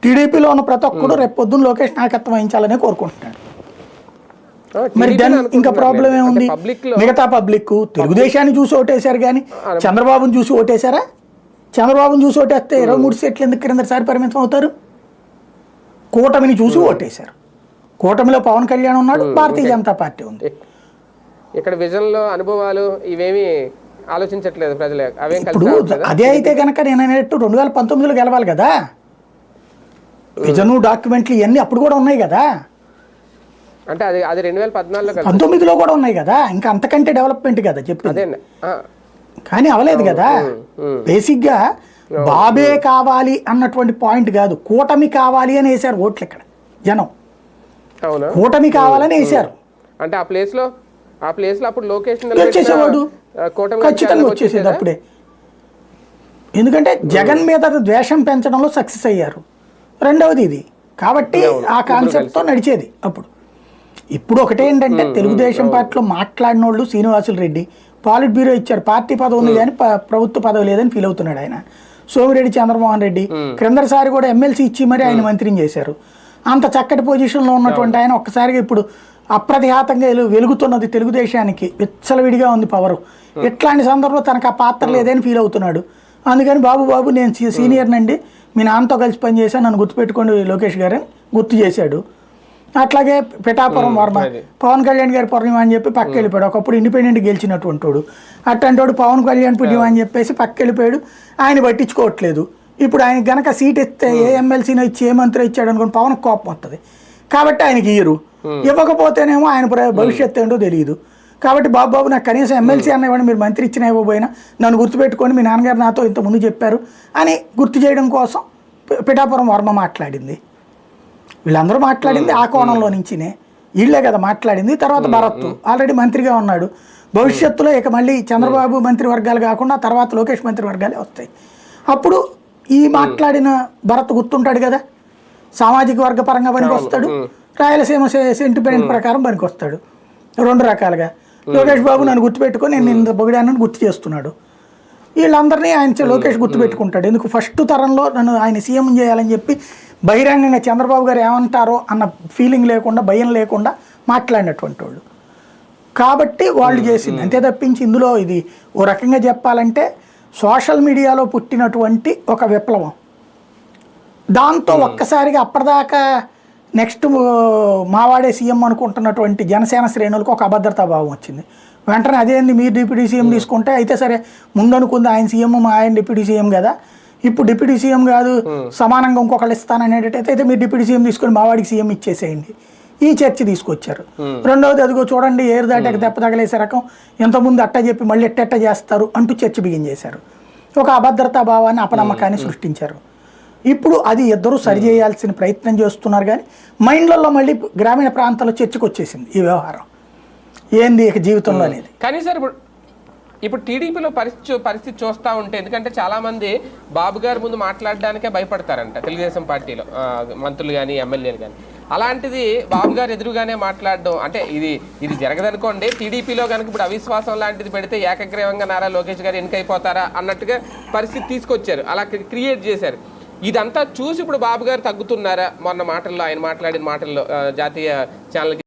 టీడీపీలో ఉన్న ప్రతి ఒక్కడు రేపు పొద్దున్న లోకేష్ నాయకత్వం వహించాలనే కోరుకుంటున్నాడు. మరి దాని ఇంకా ప్రాబ్లం ఏముంది? మిగతా పబ్లిక్ తెలుగుదేశాన్ని చూసి ఓటేశారు కానీ చంద్రబాబుని చూసి ఓటేశారా? చంద్రబాబుని చూసి ఓటేస్తే 23 సీట్లు ఎందుకు క్రిందసారి పరిమితం అవుతారు? కూటమిని చూసి ఓటేశారు. కూటమిలో పవన్ కళ్యాణ్ ఉన్నాడు, భారతీయ జనతా పార్టీ ఉంది. ఇక్కడ విజన్లో అనుభవాలు ఇవేమి ఆలోచించట్లేదు ప్రజలు. ఇప్పుడు అదే అయితే కనుక నేను అనేట్టు 2019లో గెలవాలి కదా. విజను డాక్యుమెంట్లు ఇవన్నీ అప్పుడు కూడా ఉన్నాయి కదా. అంటే అది 2014లో 19లో కూడా ఉన్నాయి కదా. ఇంకా అంతకంటే డెవలప్మెంట్ కదా చెప్పింది. కానీ అవలేదు కదా. బేసిక్గా బాబే కావాలి అన్నటువంటి పాయింట్ కాదు, కూటమి కావాలి అని వేశారు ఓట్లు ఇక్కడ జనం. కూటమి కావాలని వేశారు. అంటే ఆ ప్లేస్ లో అప్పుడు లోకేష్ వచ్చేసేవాడు, ఖచ్చితంగా వచ్చేసేది అప్పుడే. ఎందుకంటే జగన్ మీద ద్వేషం పెంచడంలో సక్సెస్ అయ్యారు. రెండవది ఇది కాబట్టి ఆ కాన్సెప్ట్తో నడిచేది అప్పుడు. ఇప్పుడు ఒకటేంటంటే తెలుగుదేశం పార్టీలో మాట్లాడిన వాళ్ళు శ్రీనివాసులు రెడ్డి పాలిట్ బ్యూరో ఇచ్చారు, పార్టీ పదవి ఉంది కానీ ప్రభుత్వ పదవి లేదని ఫీల్ అవుతున్నాడు ఆయన. సోమిరెడ్డి చంద్రమోహన్ రెడ్డి క్రిందసారి కూడా ఎమ్మెల్సీ ఇచ్చి మరి ఆయన మంత్రిని చేశారు. అంత చక్కటి పొజిషన్లో ఉన్నటువంటి ఆయన ఒక్కసారిగా ఇప్పుడు అప్రతిహాతంగా వెలుగుతున్నది తెలుగుదేశానికి, విచ్చలవిడిగా ఉంది పవరు. ఇట్లాంటి సందర్భంలో తనకు ఆ పాత్ర లేదని ఫీల్ అవుతున్నాడు. అందుకని బాబు నేను సీనియర్నండి, మీ నాన్నతో కలిసి పనిచేశాను, నన్ను గుర్తుపెట్టుకోండి లోకేష్ గారు అని గుర్తు చేశాడు. అట్లాగే పిఠాపురం వర్మ పవన్ కళ్యాణ్ గారి పుణ్యం అని చెప్పి పక్క వెళ్ళిపోయాడు. ఒకప్పుడు ఇండిపెండెంట్ గెలిచినటువంటి వాడు. అట్లాంటి వాడు పవన్ కళ్యాణ్ పుణ్యం అని చెప్పేసి పక్క వెళ్ళిపోయాడు. ఆయన పట్టించుకోవట్లేదు. ఇప్పుడు ఆయన గనక సీట్ ఇస్తే ఏ ఎమ్మెల్సీనో ఇచ్చి ఏ మంత్రి ఇచ్చాడు అనుకోండి పవన్ కోపం వస్తుంది. కాబట్టి ఆయనకి ఇవ్వకపోతేనేమో ఆయన భవిష్యత్తు ఏంటో తెలియదు. కాబట్టి బాబు నాకు కనీసం ఎమ్మెల్సీ అన్న ఇవ్వండి, మీరు మంత్రి ఇచ్చినా ఇవ్వబోయినా నన్ను గుర్తుపెట్టుకొని మీ నాన్నగారు నాతో ఇంతకుముందు చెప్పారు అని గుర్తు చేయడం కోసం పిఠాపురం వర్మ మాట్లాడింది. వీళ్ళందరూ మాట్లాడింది ఆ కోణంలో నుంచినే, వీళ్ళే కదా మాట్లాడింది. తర్వాత భరత్ ఆల్రెడీ మంత్రిగా ఉన్నాడు. భవిష్యత్తులో ఇక మళ్ళీ చంద్రబాబు మంత్రివర్గాలు కాకుండా తర్వాత లోకేష్ మంత్రివర్గాలే వస్తాయి. అప్పుడు ఈ మాట్లాడిన భరత్ గుర్తుంటాడు కదా, సామాజిక వర్గ పరంగా పనికొస్తాడు, రాయలసీమ సెంటిమెంట్ ప్రకారం పనికొస్తాడు. రెండు రకాలుగా లోకేష్ బాబు నన్ను గుర్తుపెట్టుకొని నేను ఇంత పొగిడానని గుర్తు చేస్తున్నాడు. వీళ్ళందరినీ ఆయన లోకేష్ గుర్తుపెట్టుకుంటాడు. ఎందుకు ఫస్ట్ తరంలో నన్ను ఆయన సీఎం చేయాలని చెప్పి బహిరంగంగా చంద్రబాబు గారు ఏమంటారో అన్న ఫీలింగ్ లేకుండా, భయం లేకుండా మాట్లాడినటువంటి వాళ్ళు. కాబట్టి వాళ్ళు చేసింది అంతే తప్పించి ఇందులో ఇది ఓ రకంగా చెప్పాలంటే సోషల్ మీడియాలో పుట్టినటువంటి ఒక విప్లవం. దాంతో ఒక్కసారిగా అప్పటిదాకా నెక్స్ట్ మావాడే సీఎం అనుకుంటున్నటువంటి జనసేన శ్రేణులకు ఒక అభద్రతా భావం వచ్చింది. వెంటనే అదేంది మీరు డిప్యూటీ సీఎం తీసుకుంటే అయితే సరే, ముందు అనుకుంది ఆయన సీఎం ఆయన డిప్యూటీ సీఎం కదా, ఇప్పుడు డిప్యూటీ సీఎం కాదు సమానంగా ఇంకొకళ్ళు ఇస్తాననేటైతే మీరు డిప్యూటీ సీఎం తీసుకొని మావాడికి సీఎం ఇచ్చేసేయండి, ఈ చర్చ తీసుకొచ్చారు. రెండవది అదిగో చూడండి ఏరు దాటాక దెబ్బ తగలేసే రకం, ఎంతమంది అట్ట చెప్పి మళ్ళీ ఎట్టెట్ట చేస్తారు అంటూ చర్చ బిగిన్ చేశారు. ఒక అభద్రతా భావాన్ని, అపనమ్మకాన్ని సృష్టించారు. ఇప్పుడు అది ఇద్దరు సరిచేయాల్సిన ప్రయత్నం చేస్తున్నారు. కానీ మైండ్లలో మళ్ళీ గ్రామీణ ప్రాంతాల్లో చర్చకు వచ్చేసింది ఈ వ్యవహారం ఏంది ఇక జీవితంలో అనేది. కానీ సార్ ఇప్పుడు టీడీపీలో పరిస్థితి చూస్తూ ఉంటే, ఎందుకంటే చాలామంది బాబు గారి ముందు మాట్లాడడానికే భయపడతారంట తెలుగుదేశం పార్టీలో మంత్రులు కానీ ఎమ్మెల్యేలు కానీ. అలాంటిది బాబు గారు ఎదురుగానే మాట్లాడడం అంటే ఇది జరగదనుకోండి. టీడీపీలో కనుక ఇప్పుడు అవిశ్వాసం లాంటిది పెడితే ఏకగ్రీవంగా నారా లోకేష్ గారు ఎన్నికైపోతారా అన్నట్టుగా పరిస్థితి తీసుకొచ్చారు, అలా క్రియేట్ చేశారు. ఇదంతా చూసి ఇప్పుడు బాబు గారు తగ్గుతున్నారా? మొన్న మాటల్లో ఆయన మాట్లాడిన మాటల్లో జాతీయ ఛానల్కి